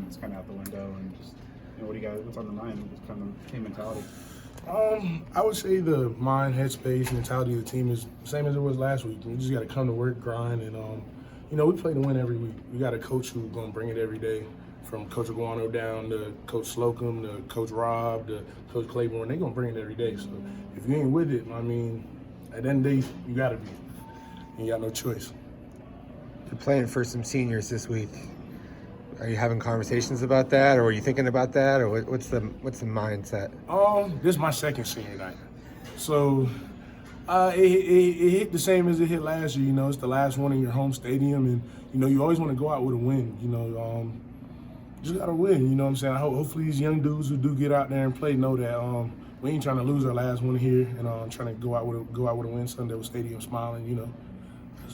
is kind of out the window, and just what do you got? What's on the mind? Just kind of team mentality. I would say the mind, headspace, mentality of the team is the same as it was last week. You just got to come to work, grind, and we play to win every week. We got a coach who's going to bring it every day, from Coach Aguano down to Coach Slocum to Coach Rob to Coach Claiborne. They're going to bring it every day. So if you ain't with it, I mean, at the end of the day, you got to be. You got no choice. You're playing for some seniors this week. Are you having conversations about that, or are you thinking about that, or what's the mindset? This is my second senior night, so it hit the same as it hit last year. It's the last one in your home stadium, and you always want to go out with a win. Just gotta win. You know what I'm saying? Hopefully these young dudes who do get out there and play know that we ain't trying to lose our last one here, and trying to go out with a win Sunday with stadium smiling.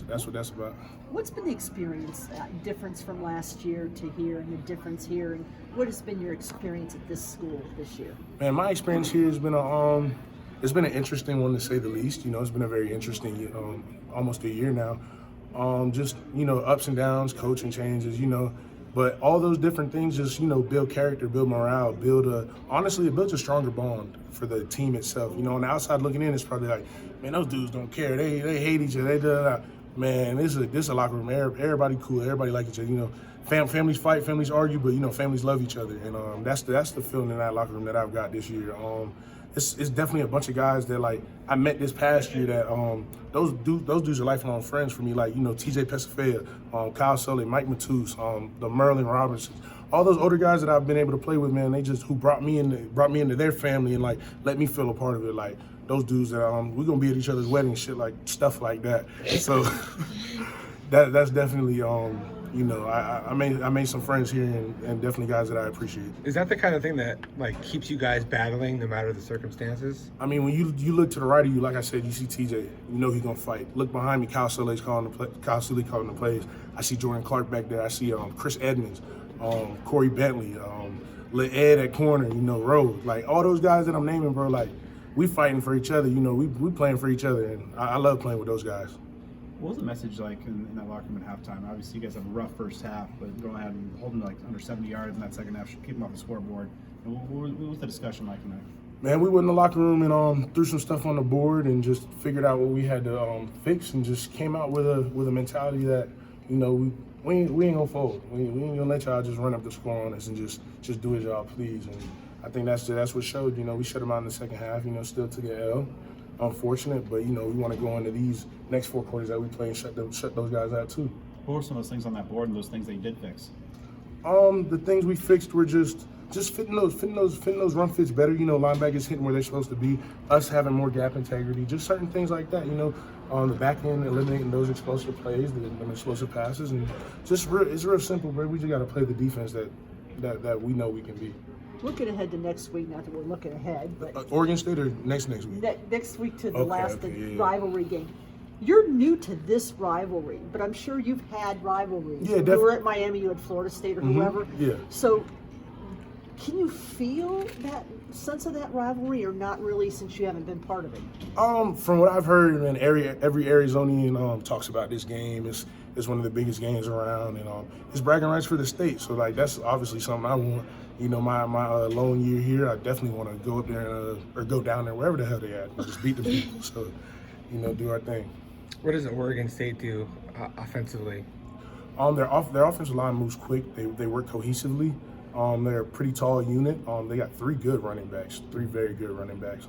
That's what that's about. What's been the experience difference from last year to here, and the difference here, and what has been your experience at this school this year? Man, my experience here has been it's been an interesting one to say the least. It's been a very interesting almost a year now. Just ups and downs, coaching changes, but all those different things just build character, build morale, it builds a stronger bond for the team itself. On the outside looking in, it's probably like, man, those dudes don't care. They hate each other. They da. Man, this is a locker room. Everybody cool. Everybody like each other. Families fight, families argue, but families love each other, and that's the feeling in that locker room that I've got this year. It's definitely a bunch of guys that I met this past year that those dudes are lifelong friends for me. TJ Pesafea, Kyle Sully, Mike Matus, the Merlin Robinsons, all those older guys that I've been able to play with. Man, they just who brought me into their family and let me feel a part of it. Those dudes that we're gonna be at each other's weddings, stuff like that. So that's definitely I made some friends here and definitely guys that I appreciate. Is that the kind of thing that keeps you guys battling no matter the circumstances? I mean, when you look to the right of you, like I said, you see TJ, he's gonna fight. Look behind me, Kyle Sully calling the plays. I see Jordan Clark back there. I see Chris Edmonds, Corey Bentley, Ed at corner, Rose. All those guys that I'm naming, bro, we fighting for each other. We playing for each other, and I love playing with those guys. What was the message like in that locker room at halftime? Obviously, you guys have a rough first half, but going ahead and holding under 70 yards in that second half, keep them off the scoreboard. And what was the discussion like tonight? Man, we went in the locker room and threw some stuff on the board and just figured out what we had to fix, and just came out with a mentality that we ain't gonna fold. We ain't gonna let y'all just run up the score on us and just do as y'all please. And I think that's what showed. We shut them out in the second half. Still took an L. Unfortunate, but we want to go into these next 4 quarters that we play and shut those guys out too. What were some of those things on that board and those things that you did fix? The things we fixed were just fitting those run fits better. Linebackers hitting where they're supposed to be. Us having more gap integrity. Just certain things like that. On the back end, eliminating those explosive plays, the explosive passes, and it's real simple, bro. We just got to play the defense that we know we can be. Looking ahead to next week, not that we're looking ahead, but Oregon State or next week? Next week to the rivalry game. You're new to this rivalry, but I'm sure you've had rivalries. Yeah, definitely. You were at Miami, you had Florida State or whoever. Yeah. So can you feel that sense of that rivalry, or not really, since you haven't been part of it? From what I've heard, and every Arizonian talks about this game. It's one of the biggest games around, and it's bragging rights for the state. So that's obviously something I want. My lone year here, I definitely want to go up there or go down there, wherever the hell they at, and just beat the people. So, do our thing. What does Oregon State do offensively? Their offensive line moves quick. They work cohesively. They're a pretty tall unit. They got 3 good running backs, 3 very good running backs.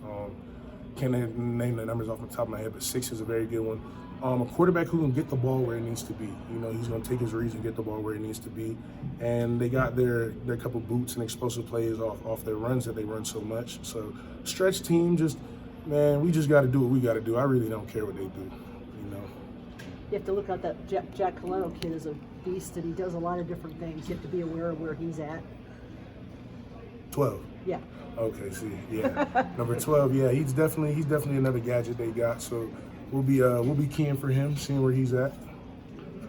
Can't name the numbers off the top of my head, but 6 is a very good one. A quarterback who can get the ball where it needs to be. He's going to take his reads and get the ball where it needs to be. And they got their couple boots and explosive plays off their runs that they run so much. So stretch team, we just got to do what we got to do. I really don't care what they do. You have to look out that Jack Coleno kid is a beast, and he does a lot of different things. You have to be aware of where he's at. 12. Yeah. Okay. See. Yeah. Number 12. Yeah. He's definitely another gadget they got. So we'll be keying for him, seeing where he's at.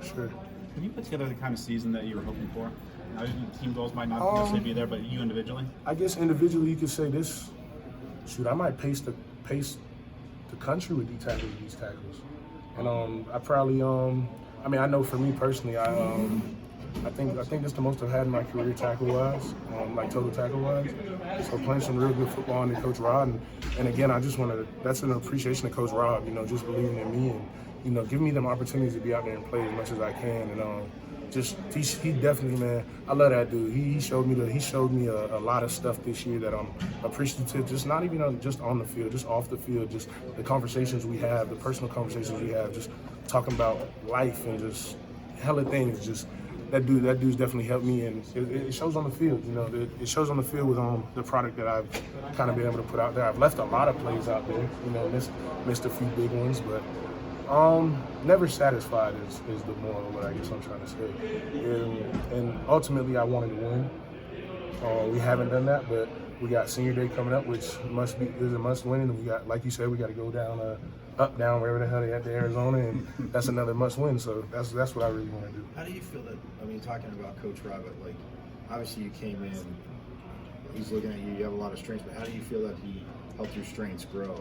For sure. Have you put together the kind of season that you were hoping for? Now, team goals might not necessarily be there, but you individually? I guess individually you could say this. Shoot, I might pace the country with these tackles. And I probably I know for me personally, I think that's the most I've had in my career tackle-wise, like total tackle-wise. So playing some real good football under Coach Rod, and again, I just want to. That's an appreciation of Coach Rod, just believing in me and giving me them opportunities to be out there and play as much as I can. And just he definitely, man, I love that dude. He showed me a lot of stuff this year that I'm appreciative. Just not even just on the field, just off the field, just the conversations we have, the personal conversations we have, just talking about life and just hella things. Just that dude's definitely helped me, and it shows on the field. It shows on the field with the product that I've kind of been able to put out there. I've left a lot of plays out there, missed a few big ones, but never satisfied is the moral of what I guess I'm trying to say. And ultimately, I wanted to win. We haven't done that, but we got senior day coming up, which is a must win. And we got, like you said, we got to go down, up, down, wherever the hell they at to Arizona, and that's another must win. So that's what I really want to do. How do you feel that? I mean, talking about Coach Robert, like obviously you came in, he's looking at you. You have a lot of strengths, but how do you feel that he helped your strengths grow?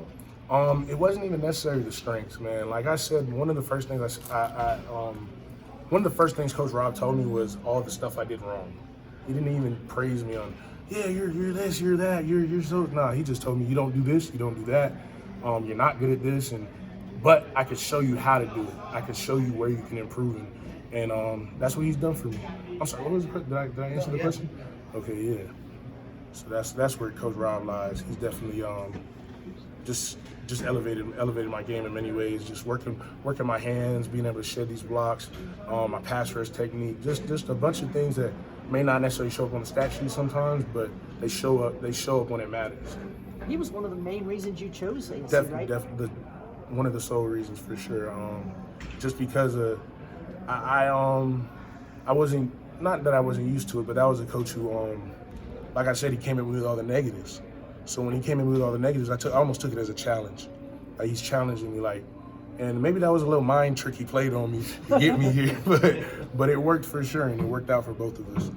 It wasn't even necessarily the strengths, man. Like I said, one of the first things Coach Rob told me was all the stuff I did wrong. He didn't even praise me on, yeah, you're this, you're that, you're so. Nah, he just told me you don't do this, you don't do that. You're not good at this, but I could show you how to do it. I could show you where you can improve, and that's what he's done for me. I'm sorry, what was the question? Did I answer the question? Okay, yeah. So that's where Coach Rob lies. He's definitely just elevated my game in many ways. Just working my hands, being able to shed these blocks, my pass rush technique, just a bunch of things that may not necessarily show up on the stat sheet sometimes, but they show up when it matters. He was one of the main reasons you chose ASU, right? Definitely, one of the sole reasons for sure. Just because I wasn't, not that I wasn't used to it, but that was a coach who, like I said, he came in with all the negatives. So when he came in with all the negatives, I almost took it as a challenge. Like he's challenging me, and maybe that was a little mind trick he played on me to get me here, but it worked for sure, and it worked out for both of us.